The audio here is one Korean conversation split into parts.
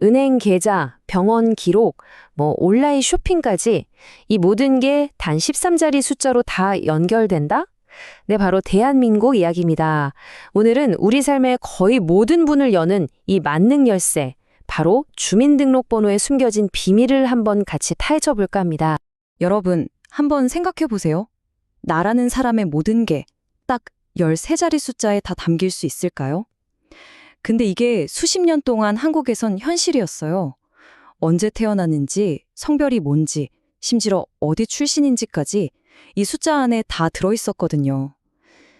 은행 계좌, 병원 기록, 온라인 쇼핑까지 이 모든 게 단 13자리 숫자로 다 연결된다? 네, 바로 대한민국 이야기입니다. 오늘은 우리 삶의 거의 모든 문을 여는 이 만능 열쇠, 바로 주민등록번호에 숨겨진 비밀을 한번 같이 파헤쳐 볼까 합니다. 여러분, 한번 생각해 보세요. 나라는 사람의 모든 게 딱 13자리 숫자에 다 담길 수 있을까요? 근데 이게 수십 년 동안 한국에선 현실이었어요. 언제 태어났는지, 성별이 뭔지, 심지어 어디 출신인지까지 이 숫자 안에 다 들어있었거든요.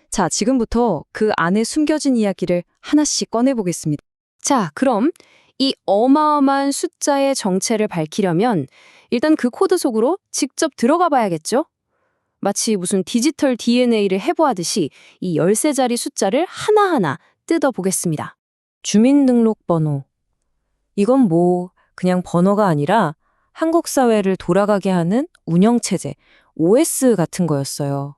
자, 지금부터 그 안에 숨겨진 이야기를 하나씩 꺼내보겠습니다. 자, 그럼 이 어마어마한 숫자의 정체를 밝히려면 일단 그 코드 속으로 직접 들어가 봐야겠죠? 마치 무슨 디지털 DNA를 해부하듯이 이 13자리 숫자를 하나하나 뜯어보겠습니다. 주민등록번호. 이건 그냥 번호가 아니라 한국 사회를 돌아가게 하는 운영체제, OS 같은 거였어요.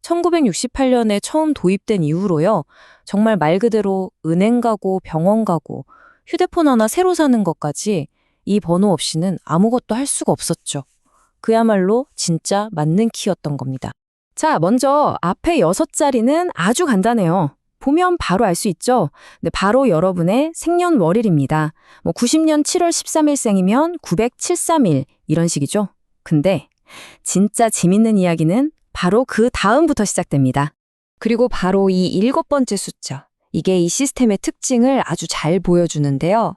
1968년에 처음 도입된 이후로요. 정말 말 그대로 은행 가고 병원 가고 휴대폰 하나 새로 사는 것까지 이 번호 없이는 아무것도 할 수가 없었죠. 그야말로 진짜 만능 키였던 겁니다. 자, 먼저 앞에 6자리는 아주 간단해요. 보면 바로 알 수 있죠? 네, 바로 여러분의 생년월일입니다. 90년 7월 13일생이면 90731 이런 식이죠. 근데 진짜 재밌는 이야기는 바로 그 다음부터 시작됩니다. 그리고 바로 이 7번째 숫자. 이게 이 시스템의 특징을 아주 잘 보여주는데요.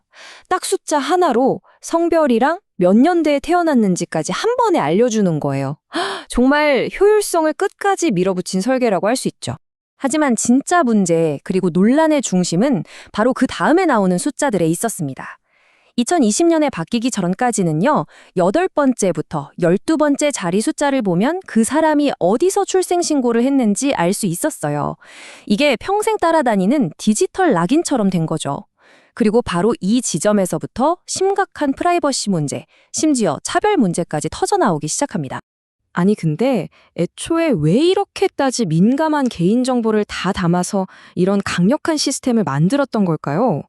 딱 숫자 하나로 성별이랑 몇 년대에 태어났는지까지 한 번에 알려주는 거예요. 정말 효율성을 끝까지 밀어붙인 설계라고 할 수 있죠. 하지만 진짜 문제 그리고 논란의 중심은 바로 그 다음에 나오는 숫자들에 있었습니다. 2020년에 바뀌기 전까지는요, 8번째부터 12번째 자리 숫자를 보면 그 사람이 어디서 출생신고를 했는지 알 수 있었어요. 이게 평생 따라다니는 디지털 락인처럼 된 거죠. 그리고 바로 이 지점에서부터 심각한 프라이버시 문제, 심지어 차별 문제까지 터져나오기 시작합니다. 아니 근데 애초에 왜 이렇게까지 민감한 개인정보를 다 담아서 이런 강력한 시스템을 만들었던 걸까요?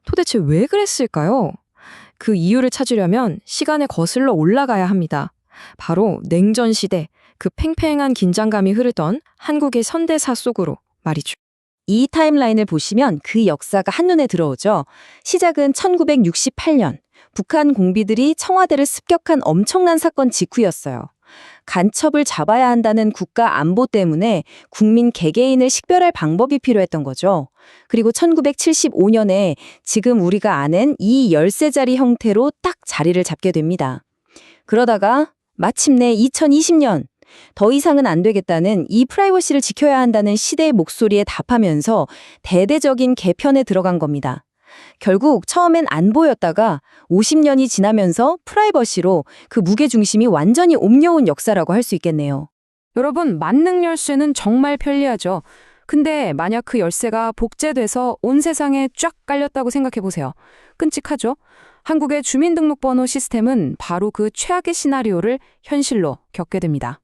도대체 왜 그랬을까요? 그 이유를 찾으려면 시간에 거슬러 올라가야 합니다. 바로 냉전 시대, 그 팽팽한 긴장감이 흐르던 한국의 선대사 속으로 말이죠. 이 타임라인을 보시면 그 역사가 한눈에 들어오죠. 시작은 1968년, 북한 공비들이 청와대를 습격한 엄청난 사건 직후였어요. 간첩을 잡아야 한다는 국가 안보 때문에 국민 개개인을 식별할 방법이 필요했던 거죠. 그리고 1975년에 지금 우리가 아는 이 13자리 형태로 딱 자리를 잡게 됩니다. 그러다가 마침내 2020년, 더 이상은 안 되겠다는 이 프라이버시를 지켜야 한다는 시대의 목소리에 답하면서 대대적인 개편에 들어간 겁니다. 결국 처음엔 안 보였다가 50년이 지나면서 프라이버시로 그 무게중심이 완전히 옮겨온 역사라고 할 수 있겠네요. 여러분, 만능 열쇠는 정말 편리하죠. 근데 만약 그 열쇠가 복제돼서 온 세상에 쫙 깔렸다고 생각해 보세요. 끔찍하죠? 한국의 주민등록번호 시스템은 바로 그 최악의 시나리오를 현실로 겪게 됩니다.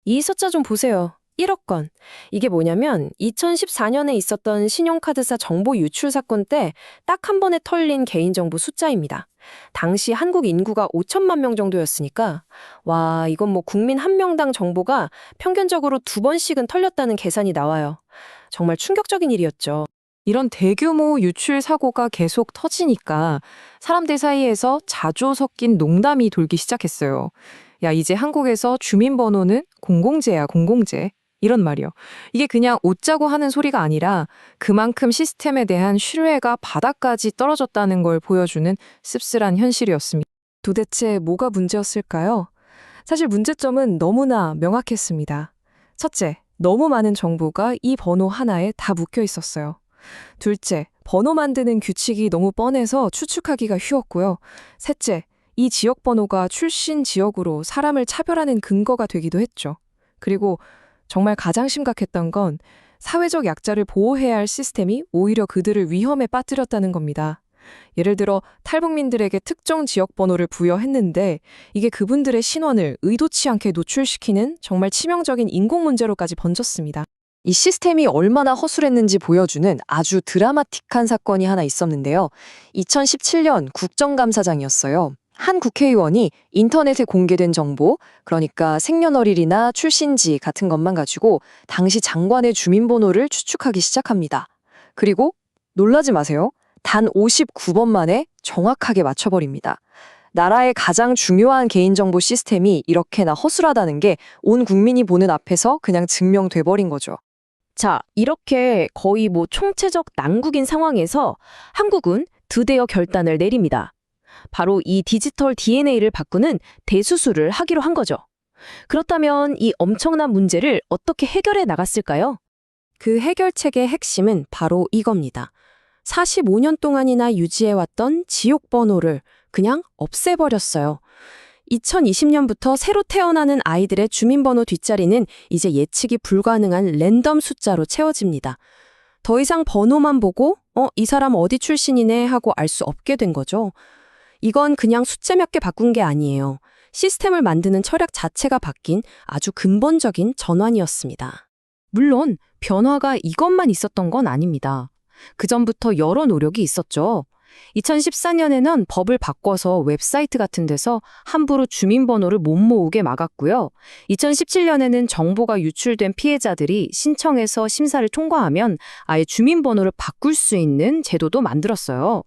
이 숫자 좀 보세요. 1억 건. 이게 뭐냐면 2014년에 있었던 신용카드사 정보 유출 사건 때 딱 한 번에 털린 개인정보 숫자입니다. 당시 한국 인구가 5천만 명 정도였으니까 와, 이건 국민 한 명당 정보가 평균적으로 2번씩은 털렸다는 계산이 나와요. 정말 충격적인 일이었죠. 이런 대규모 유출 사고가 계속 터지니까 사람들 사이에서 자조 섞인 농담이 돌기 시작했어요. 야, 이제 한국에서 주민번호는 공공재야, 공공재. 이런 말이요. 이게 그냥 웃자고 하는 소리가 아니라 그만큼 시스템에 대한 신뢰가 바닥까지 떨어졌다는 걸 보여주는 씁쓸한 현실이었습니다. 도대체 뭐가 문제였을까요? 사실 문제점은 너무나 명확했습니다. 첫째, 너무 많은 정보가 이 번호 하나에 다 묶여 있었어요. 둘째, 번호 만드는 규칙이 너무 뻔해서 추측하기가 쉬웠고요. 셋째, 이 지역 번호가 출신 지역으로 사람을 차별하는 근거가 되기도 했죠. 그리고 정말 가장 심각했던 건 사회적 약자를 보호해야 할 시스템이 오히려 그들을 위험에 빠뜨렸다는 겁니다. 예를 들어 탈북민들에게 특정 지역 번호를 부여했는데 이게 그분들의 신원을 의도치 않게 노출시키는 정말 치명적인 인공 문제로까지 번졌습니다. 이 시스템이 얼마나 허술했는지 보여주는 아주 드라마틱한 사건이 하나 있었는데요. 2017년 국정감사장이었어요. 한 국회의원이 인터넷에 공개된 정보, 그러니까 생년월일이나 출신지 같은 것만 가지고 당시 장관의 주민번호를 추측하기 시작합니다. 그리고 놀라지 마세요. 단 59번 만에 정확하게 맞춰버립니다. 나라의 가장 중요한 개인정보 시스템이 이렇게나 허술하다는 게 온 국민이 보는 앞에서 그냥 증명돼버린 거죠. 자, 이렇게 거의 총체적 난국인 상황에서 한국은 드디어 결단을 내립니다. 바로 이 디지털 DNA를 바꾸는 대수술을 하기로 한 거죠. 그렇다면 이 엄청난 문제를 어떻게 해결해 나갔을까요? 그 해결책의 핵심은 바로 이겁니다. 45년 동안이나 유지해왔던 지옥 번호를 그냥 없애버렸어요. 2020년부터 새로 태어나는 아이들의 주민번호 뒷자리는 이제 예측이 불가능한 랜덤 숫자로 채워집니다. 더 이상 번호만 보고 이 사람 어디 출신이네 하고 알 수 없게 된 거죠. 이건 그냥 숫자 몇 개 바꾼 게 아니에요. 시스템을 만드는 철학 자체가 바뀐 아주 근본적인 전환이었습니다. 물론 변화가 이것만 있었던 건 아닙니다. 그전부터 여러 노력이 있었죠. 2014년에는 법을 바꿔서 웹사이트 같은 데서 함부로 주민번호를 못 모으게 막았고요. 2017년에는 정보가 유출된 피해자들이 신청해서 심사를 통과하면 아예 주민번호를 바꿀 수 있는 제도도 만들었어요.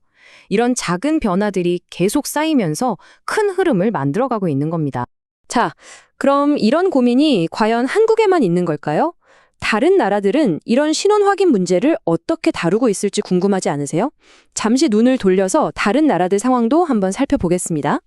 이런 작은 변화들이 계속 쌓이면서 큰 흐름을 만들어가고 있는 겁니다. 자, 그럼 이런 고민이 과연 한국에만 있는 걸까요? 다른 나라들은 이런 신원 확인 문제를 어떻게 다루고 있을지 궁금하지 않으세요? 잠시 눈을 돌려서 다른 나라들 상황도 한번 살펴보겠습니다.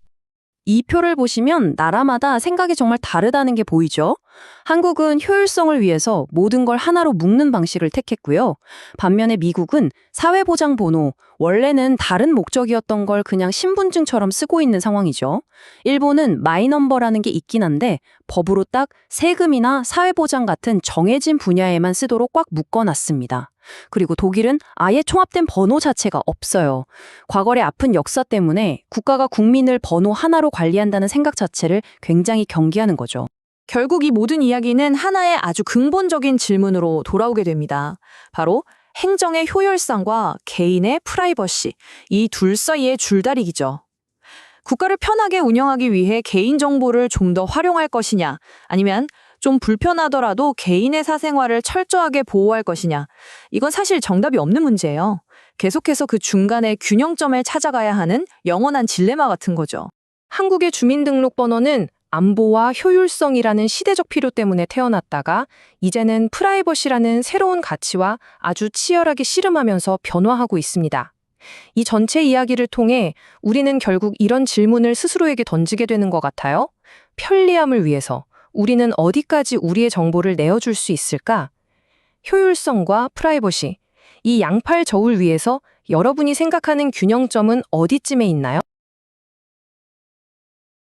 이 표를 보시면 나라마다 생각이 정말 다르다는 게 보이죠? 한국은 효율성을 위해서 모든 걸 하나로 묶는 방식을 택했고요. 반면에 미국은 사회보장번호, 원래는 다른 목적이었던 걸 그냥 신분증처럼 쓰고 있는 상황이죠. 일본은 마이넘버라는 게 있긴 한데 법으로 딱 세금이나 사회보장 같은 정해진 분야에만 쓰도록 꽉 묶어놨습니다. 그리고 독일은 아예 총합된 번호 자체가 없어요. 과거의 아픈 역사 때문에 국가가 국민을 번호 하나로 관리한다는 생각 자체를 굉장히 경계하는 거죠. 결국 이 모든 이야기는 하나의 아주 근본적인 질문으로 돌아오게 됩니다. 바로 행정의 효율성과 개인의 프라이버시, 이 둘 사이의 줄다리기죠. 국가를 편하게 운영하기 위해 개인정보를 좀 더 활용할 것이냐, 아니면 좀 불편하더라도 개인의 사생활을 철저하게 보호할 것이냐, 이건 사실 정답이 없는 문제예요. 계속해서 그 중간에 균형점을 찾아가야 하는 영원한 딜레마 같은 거죠. 한국의 주민등록번호는 안보와 효율성이라는 시대적 필요 때문에 태어났다가 이제는 프라이버시라는 새로운 가치와 아주 치열하게 씨름하면서 변화하고 있습니다. 이 전체 이야기를 통해 우리는 결국 이런 질문을 스스로에게 던지게 되는 것 같아요. 편리함을 위해서 우리는 어디까지 우리의 정보를 내어줄 수 있을까? 효율성과 프라이버시, 이 양팔 저울 위에서 여러분이 생각하는 균형점은 어디쯤에 있나요?